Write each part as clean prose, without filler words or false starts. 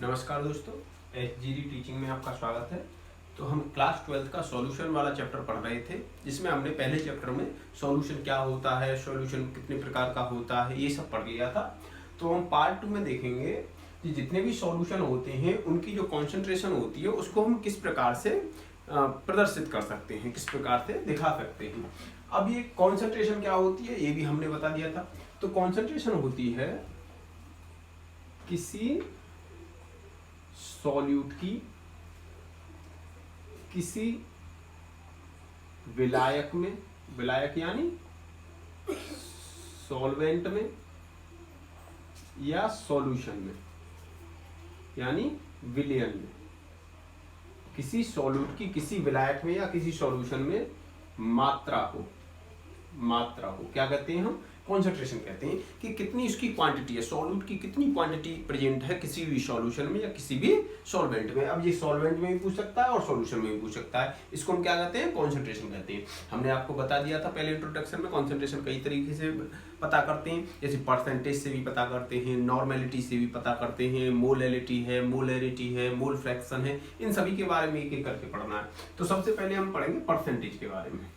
नमस्कार दोस्तों, एचजीडी टीचिंग में आपका स्वागत है। तो हम क्लास 12th का सॉल्यूशन वाला चैप्टर पढ़ रहे थे, जिसमें हमने पहले चैप्टर में सॉल्यूशन क्या होता है, सॉल्यूशन कितने प्रकार का होता है, ये सब पढ़ लिया था। तो हम पार्ट 2 में देखेंगे कि जितने भी सॉल्यूशन होते हैं उनकी जो कॉन्सेंट्रेशन होती है उसको हम किस प्रकार से प्रदर्शित कर सकते हैं, किस प्रकार से दिखा सकते हैं। अब ये कॉन्सेंट्रेशन क्या होती है ये भी हमने बता दिया था। तो कॉन्सेंट्रेशन होती है किसी सॉल्यूट की किसी विलायक में, विलायक यानी सॉल्वेंट में या सॉल्यूशन में यानी विलयन में, किसी सॉल्यूट की किसी विलायक में या किसी सॉल्यूशन में मात्रा हो क्या कहते हैं हम, कॉन्सेंट्रेशन कहते हैं कि कितनी इसकी क्वांटिटी है, सॉल्यूट की कितनी क्वांटिटी प्रेजेंट है किसी भी सॉल्यूशन में या किसी भी सॉल्वेंट में। अब ये सॉल्वेंट में भी पूछ सकता है और सॉल्यूशन में भी पूछ सकता है, इसको हम क्या कहते हैं, कॉन्सेंट्रेशन कहते हैं। हमने आपको बता दिया था पहले इंट्रोडक्शन में, कॉन्सेंट्रेशन कई तरीके से पता करते हैं, जैसे परसेंटेज से भी पता करते हैं, नॉर्मेलिटी से भी पता करते हैं, मोलैलिटी है, मोलैरिटी है, मोल फ्रैक्शन है, इन सभी के बारे में एक एक करके पढ़ना है। तो सबसे पहले हम पढ़ेंगे परसेंटेज के बारे में।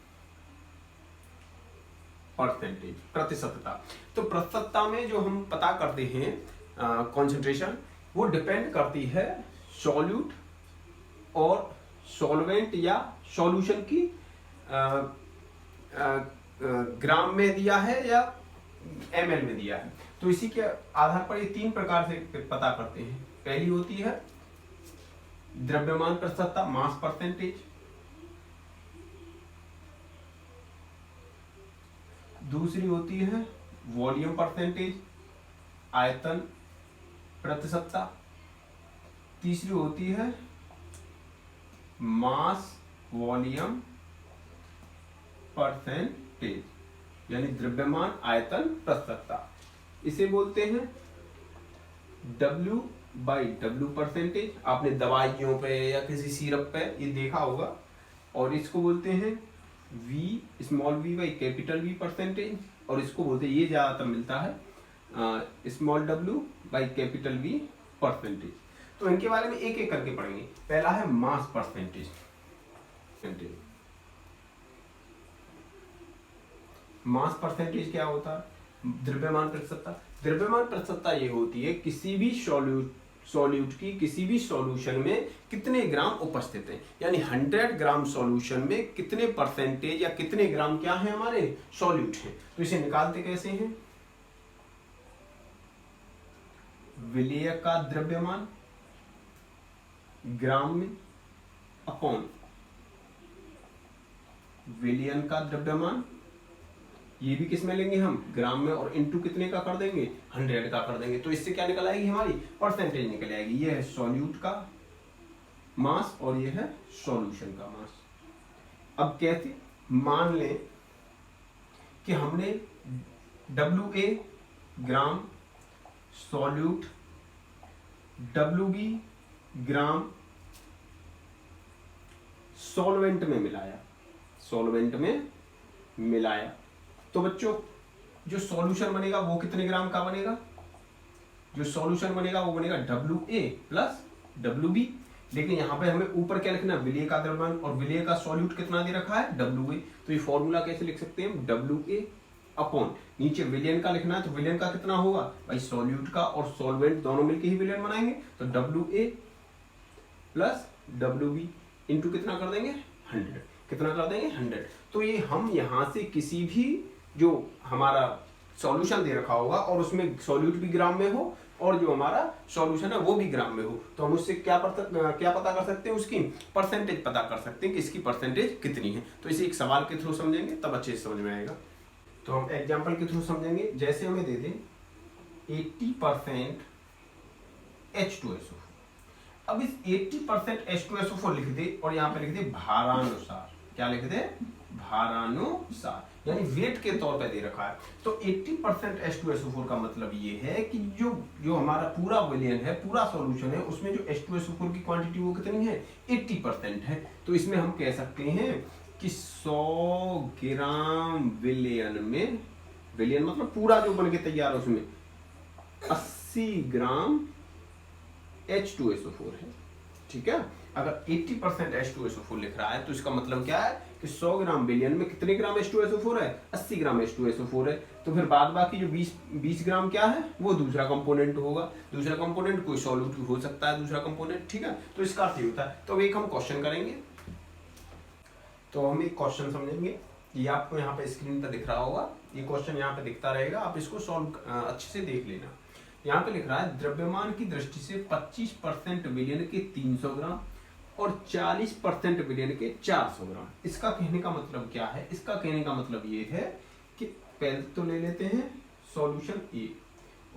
परसेंटेज, प्रतिशतता। तो प्रतिशतता में जो हम पता करते हैं कॉन्सेंट्रेशन, वो डिपेंड करती है सॉल्यूट और सॉल्वेंट या सॉल्यूशन की ग्राम में दिया है या ml में दिया है। तो इसी के आधार पर ये तीन प्रकार से पता करते हैं। पहली होती है द्रव्यमान प्रतिशतता, मास परसेंटेज। दूसरी होती है वॉल्यूम परसेंटेज, आयतन प्रतिशतता। तीसरी होती है मास वॉल्यूम परसेंटेज यानी द्रव्यमान आयतन प्रतिशतता। इसे बोलते हैं W/W परसेंटेज। आपने दवाइयों पे या किसी सिरप पे ये देखा होगा। और इसको बोलते हैं small v capital V percentage, और इसको बोलते हैं, ये ज्यादातर मिलता है small w capital V percentage. तो इनके बारे में एक एक करके पढ़ेंगे। पहला है मास परसेंटेज। मास परसेंटेज क्या होता है, द्रव्यमान प्रतिशतता। द्रव्यमान प्रतिशतता ये होती है किसी भी सॉल्यूट की किसी भी सॉल्यूशन में कितने ग्राम उपस्थित है, यानी 100 ग्राम सॉल्यूशन में कितने परसेंटेज या कितने ग्राम क्या है हमारे सॉल्यूट हैं। तो इसे निकालते कैसे हैं, विलेय का द्रव्यमान ग्राम में अपॉन विलियन का द्रव्यमान, ये भी किस में लेंगे हम, ग्राम में, और इनटू कितने का कर देंगे, 100 का कर देंगे। तो इससे क्या निकल आएगी, हमारी परसेंटेज निकल आएगी। ये है सॉल्यूट का मास और ये है सॉल्यूशन का मास। अब कैसे, मान लें कि हमने WA ग्राम सॉल्यूट WB ग्राम सॉल्वेंट में मिलाया। तो बच्चों जो सॉल्यूशन बनेगा वो कितने ग्राम का बनेगा, जो सॉल्यूशन बनेगा वो बनेगा WA प्लस WB। लेकिन यहाँ पे हमें ऊपर क्या लिखना है, विलेय का द्रव्यमान, और विलेय का सॉल्यूट कितना दे रखा है, WA। तो ये फॉर्मूला कैसे लिख सकते हैं, WA अपॉन नीचे विलियन का लिखना है, तो विलियन का कितना होगा भाई, सॉल्यूट का और सॉल्वेंट दोनों मिलकर ही विलियन बनाएंगे। तो WA प्लस WB इंटू कितना कर देंगे, 100। कितना कर देंगे, 100। तो ये हम यहाँ से किसी भी जो हमारा सॉल्यूशन दे रखा होगा और उसमें सॉल्यूट भी ग्राम में हो और जो हमारा सॉल्यूशन है वो भी ग्राम में हो, तो हम उससे क्या पता कर सकते हैं, उसकी परसेंटेज पता कर सकते हैं कि इसकी परसेंटेज कितनी है। तो इसे एक सवाल के थ्रू समझेंगे तब अच्छे से समझ में आएगा। तो हम एग्जाम्पल के थ्रू समझेंगे। जैसे हमें दे दें 80% H2SO4। अब इस 80% H2SO4 लिख दे और यहाँ पे लिख दे भारानुसार। क्या लिख दे, भारानुसार, यानी वेट के तौर पे दे रखा है। तो 80% H2SO4 का मतलब ये है कि जो हमारा पूरा विलियन है, पूरा सॉल्यूशन है, उसमें जो H2SO4 की क्वांटिटी वो कितनी है, 80% है। तो इसमें हम कह सकते हैं कि 100 ग्राम विलियन में, विलियन मतलब पूरा जो बन के तैयार है उसमें 80 ग्राम H2SO4 है, ठीक है। अगर 80% H2SO4 लिख रहा है तो इसका मतलब क्या है कि 100 ग्राम विलियन में कितने ग्राम H2SO4 है, 80 ग्राम H2SO4 है। तो फिर बाद बाकी जो 20 ग्राम क्या है, वो दूसरा कंपोनेंट होगा। दूसरा कंपोनेंट कोई सॉल्यूट हो सकता है, दूसरा कंपोनेंट, ठीक है। तो इसका अर्थ ये होता है। तो अब एक हम क्वेश्चन करेंगे, तो हम एक क्वेश्चन समझेंगे। ये आपको यहाँ पे स्क्रीन पर दिख रहा होगा, ये क्वेश्चन यहाँ पे दिखता रहेगा, आप इसको सॉल्व अच्छे से देख लेना। यहाँ पे लिख रहा है द्रव्यमान की दृष्टि से 25% विलियन के 300 ग्राम और 40% विलियन के 400 ग्राम। इसका कहने का मतलब क्या है, इसका कहने का मतलब ये है कि पहले तो ले लेते हैं सॉल्यूशन ए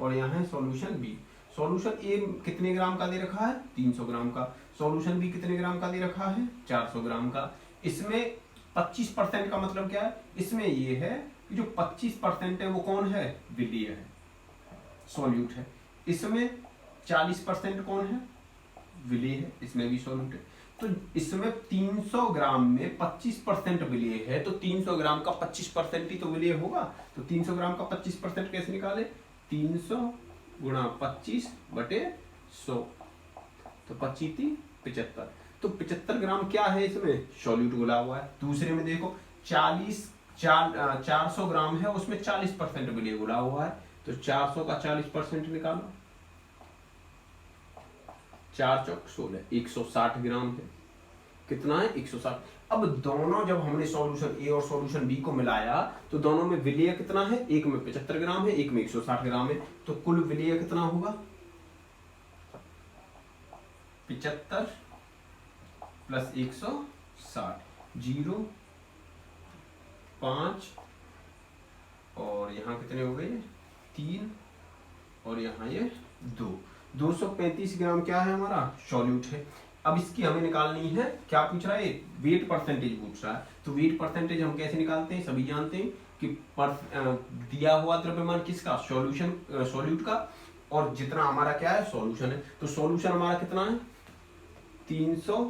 और यहाँ है सॉल्यूशन बी। सॉल्यूशन ए कितने ग्राम का दे रखा है, 300 ग्राम का। सॉल्यूशन बी कितने ग्राम का दे रखा है, 400 ग्राम का। इसमें 25% का मतलब क्या है, इसमें ये है कि जो 25% है वो कौन है, विलीय है, सॉल्यूट है। इसमें 40% कौन है, विलीय है, इसमें भी सॉल्यूट है। तो इसमें 300 ग्राम में 25% विलीय है, तो 300 ग्राम का 25% ही तो विलीय होगा। तो 300 ग्राम का 25% कैसे निकाले, 300 गुणा 25 बटे 100, तो 25 75। तो 75 ग्राम क्या है, इसमें सॉल्यूट घुला हुआ है। दूसरे में देखो 400 ग्राम है, उसमें 40% विलीय घुला हुआ है। तो 400 का 40% निकालो, 4 चौक 16, 160 ग्राम है। कितना है, 160। अब दोनों जब हमने सॉल्यूशन ए और सॉल्यूशन बी को मिलाया तो दोनों में विलीय कितना है, एक में 75 ग्राम है, एक में 160 ग्राम है। तो कुल विलीय कितना होगा, 75 प्लस 160, 0 5 और यहाँ कितने हो गए, 3 और यहाँ ये 2, 235 ग्राम क्या है हमारा, सॉल्यूट है। अब इसकी हमें निकालनी है, क्या पूछ रहा है, वेट परसेंटेज पूछ रहा है। तो वेट परसेंटेज हम कैसे निकालते हैं, सभी जानते हैं कि दिया हुआ द्रव्यमान किसका, सॉल्यूट का, और जितना हमारा क्या है, सॉल्यूशन है। तो सॉल्यूशन हमारा कितना है, 300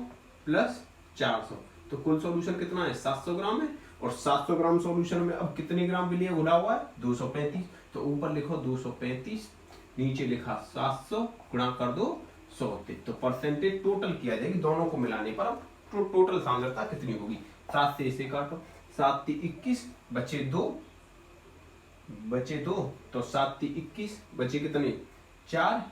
प्लस 400, तो कुल सॉल्यूशन कितना है, 700 ग्राम है। और 700 ग्राम सॉल्यूशन में अब कितने ग्राम विलीय घुला हुआ है, 235। तो ऊपर लिखो 235, नीचे लिखा 700, गुणा कर दो 100। तो परसेंटेज टोटल किया जाएगी दोनों को मिलाने पर। अब टोटल सांद्रता कितनी होगी, 7 से इसे काटो, 7 × 21 बचे 2, तो 7 × 21 बचे कितने, 4,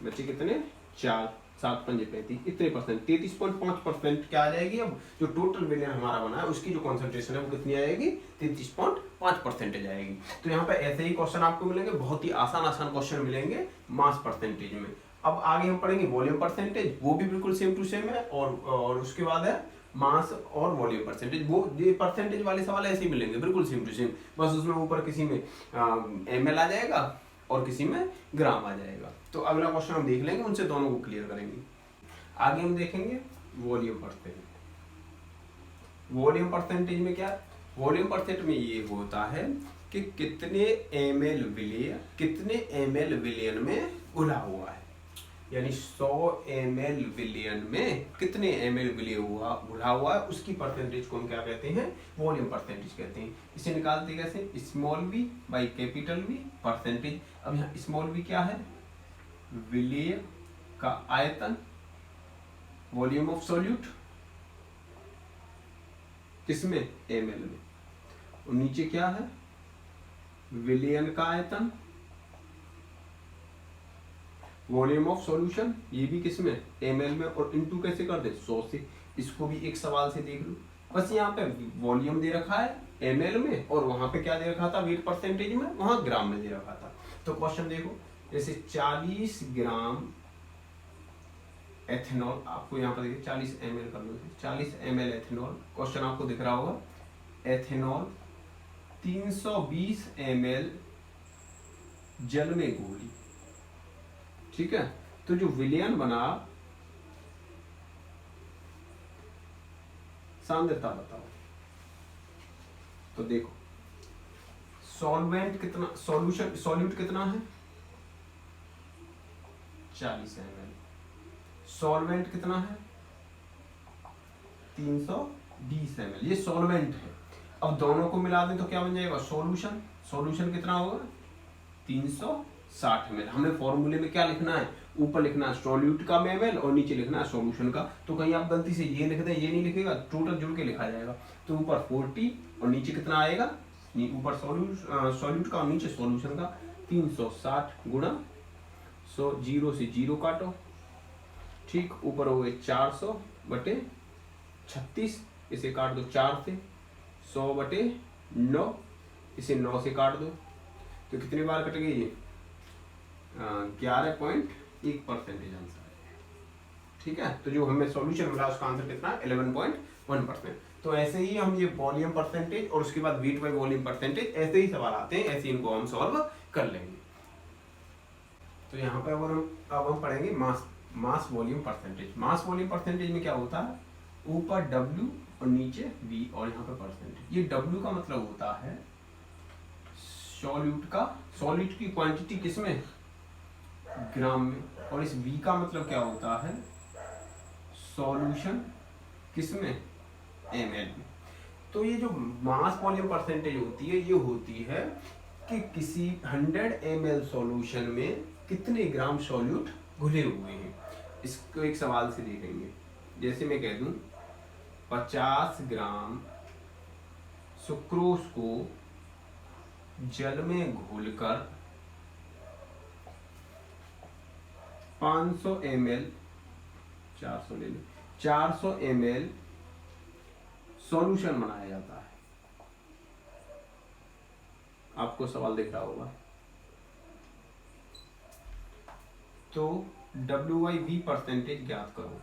बचे कितने 4, 7 × 5 = 35, इतने परसेंट, 33.5% क्या आ जाएगी। अब जो टोटल विलियन हमारा बना है उसकी जो कॉन्सेंट्रेशन है वो कितनी आएगी, 33.5% आएगी। तो यहाँ पे ऐसे ही क्वेश्चन आपको मिलेंगे, बहुत ही आसान क्वेश्चन मिलेंगे मास परसेंटेज में। अब आगे हम पढ़ेंगे वॉल्यूम परसेंटेज, वो भी बिल्कुल सेम टू सेम है। और उसके बाद है मास और वॉल्यूम परसेंटेज। वो ये परसेंटेज वाले सवाल ऐसे ही मिलेंगे, बिल्कुल सेम टू सेम, बस उसमें ऊपर किसी में ml आ जाएगा और किसी में ग्राम आ जाएगा। तो अगला क्वेश्चन हम देख लेंगे, उनसे दोनों को क्लियर करेंगे। आगे हम देखेंगे वॉल्यूम परसेंटेज। वॉल्यूम परसेंटेज में क्या, वॉल्यूम परसेंटेज में ये होता है कि कितने ml विलियन में घुला हुआ है, यानी 100 ml विलियन में कितने ml विलिय घुला हुआ है, उसकी परसेंटेज को हम क्या कहते हैं, वॉल्यूम परसेंटेज कहते हैं। इसे निकालते कैसे, small v by capital V percentage. अब यहाँ स्मॉल v क्या है, विलिय का आयतन, वॉल्यूम ऑफ सॉल्यूट किसमें, ml में, और नीचे क्या है, विलियन का आयतन, वॉल्यूम ऑफ सॉल्यूशन, ये भी किसमें, ml में, और इनटू कैसे कर दे, 100 से। इसको भी एक सवाल से देख लो, बस यहाँ पे वॉल्यूम दे रखा है ml में, और वहां पे क्या दे रखा था, वेट परसेंटेज में, वहां ग्राम में दे रखा था। तो क्वेश्चन देखो, जैसे 40 ग्राम एथेनॉल, आपको यहाँ पर देखिए 40 ml कर लो, 40 ml एथेनॉल, क्वेश्चन आपको दिख रहा होगा, एथेनॉल 320 ml जल में घोली, ठीक है। तो जो विलियन बना, सांद्रता बताओ। तो देखो सॉल्वेंट कितना, सॉल्यूट कितना है, 40 ml, सॉल्वेंट कितना है, 320 ml, ये सॉल्वेंट है। अब दोनों को मिला दें तो क्या बन जाएगा, सॉल्यूशन कितना होगा, 320 60 ml। हमें फॉर्मूले में क्या लिखना है, ऊपर लिखना है सॉल्यूट का ml और नीचे लिखना है सॉल्यूशन का। तो कहीं आप गलती से ये लिख दें, ये नहीं लिखेगा, टोटल जुड़ के लिखा जाएगा। तो ऊपर 40 और नीचे कितना आएगा, ऊपर सॉल्यूट का और नीचे सॉल्यूशन का 360 गुणा 100, 0 से 0 काटो, ठीक, ऊपर हो गए 400 बटे 36, इसे काट दो 4 से, 100 बटे 9, इसे 9 से काट दो, तो कितनी बार कट गई ये 11.1% आंसर है। ठीक है, तो जो हमें सॉल्यूशन मिला उसका आंसर कितना, 11.1%। तो ऐसे ही हम ये वॉल्यूम परसेंटेज और उसके बाद वेट बाय वॉल्यूम परसेंटेज, ऐसे ही सवाल आते हैं, ऐसे इनको हम सॉल्व कर लेंगे। तो यहाँ पे अब हम पढ़ेंगे mass volume percentage. Mass volume percentage में क्या होता है, ऊपर W और नीचे V और यहाँ पे परसेंटेज। ये W का मतलब होता है सॉल्यूट की क्वांटिटी किसमें, ग्राम में, और इस V का मतलब क्या होता है, सॉल्यूशन किसमें, ml में। तो ये जो मास वॉल्यूम परसेंटेज होती है, ये होती है कि किसी 100 ml सॉल्यूशन में कितने ग्राम सॉल्यूट घुले हुए हैं। इसको एक सवाल से देखेंगे, जैसे मैं कह दूं 50 ग्राम सुक्रोज को जल में घोलकर 500 ml 400 ले लो 400 ml सॉल्यूशन बनाया जाता है। आपको सवाल दिख रहा होगा। तो W/V परसेंटेज ज्ञात करो।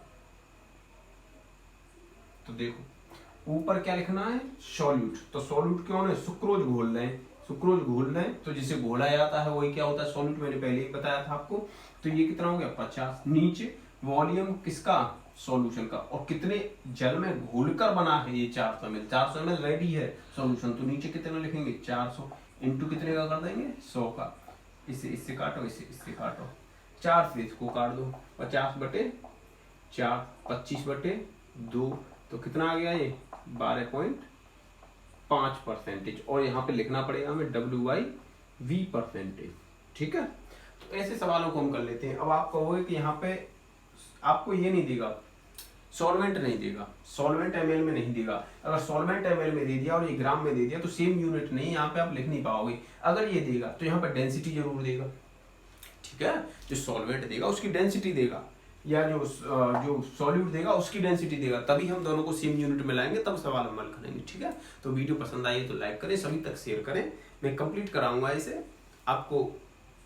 तो देखो ऊपर क्या लिखना है, सॉल्यूट। तो सॉल्यूट क्यों है, सुक्रोज घोल रहे हैं, सुक्रोज घोल रहे हैं, तो जिसे घोला जाता है वही क्या होता है, सॉल्यूट। मैंने पहले ही बताया था आपको। तो ये कितना हो गया 50। नीचे वॉल्यूम किसका, सॉल्यूशन का, और कितने जल में घोलकर बना है ये 400 ml। 400 ml रेडी है सॉल्यूशन, तो नीचे कितना लिखेंगे 400 इंटू कितने का कर देंगे 100 का। इससे काटो, इससे काटो, 4 से इसको काट दो, 50 बटे 4, 25 बटे 2, तो कितना आ गया ये 12.5%। और यहाँ पे लिखना पड़ेगा हमें W/V परसेंटेज। ठीक है, तो ऐसे सवालों को हम कर लेते हैं। अब आप कहोगे कि यहाँ पे आपको ये नहीं देगा, सॉल्वेंट नहीं देगा, सॉल्वेंट ml में नहीं देगा। अगर सॉल्वेंट ml में दे दिया और ये ग्राम में दे दिया तो सेम यूनिट नहीं, यहाँ पे आप लिख नहीं पाओगे। अगर ये देगा तो यहाँ पे डेंसिटी जरूर देगा। ठीक है, जो सॉल्वेंट देगा उसकी डेंसिटी देगा, या जो सॉल्यूट देगा उसकी डेंसिटी देगा, तभी हम दोनों को सेम यूनिट में लाएंगे, तब सवाल हम हल करेंगे। ठीक है, तो वीडियो पसंद आई तो लाइक करें, सभी तक शेयर करें। मैं कंप्लीट कराऊंगा इसे, आपको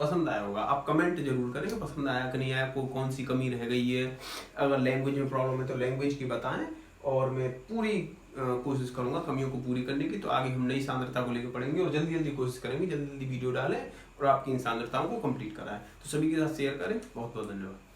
पसंद आया होगा। आप कमेंट जरूर करें कि पसंद आया कि नहीं आया, आपको कौन सी कमी रह गई है। अगर लैंग्वेज में प्रॉब्लम है तो लैंग्वेज की बताएं, और मैं पूरी कोशिश करूंगा कमियों को पूरी करने की। तो आगे हम नई सांद्रता को लेकर पढ़ेंगे और जल्दी जल्दी कोशिश करेंगे, जल्दी जल्दी वीडियो डालें और आपकी इन सांद्रताओं को कंप्लीट कराएं। तो सभी के साथ शेयर करें। बहुत बहुत धन्यवाद।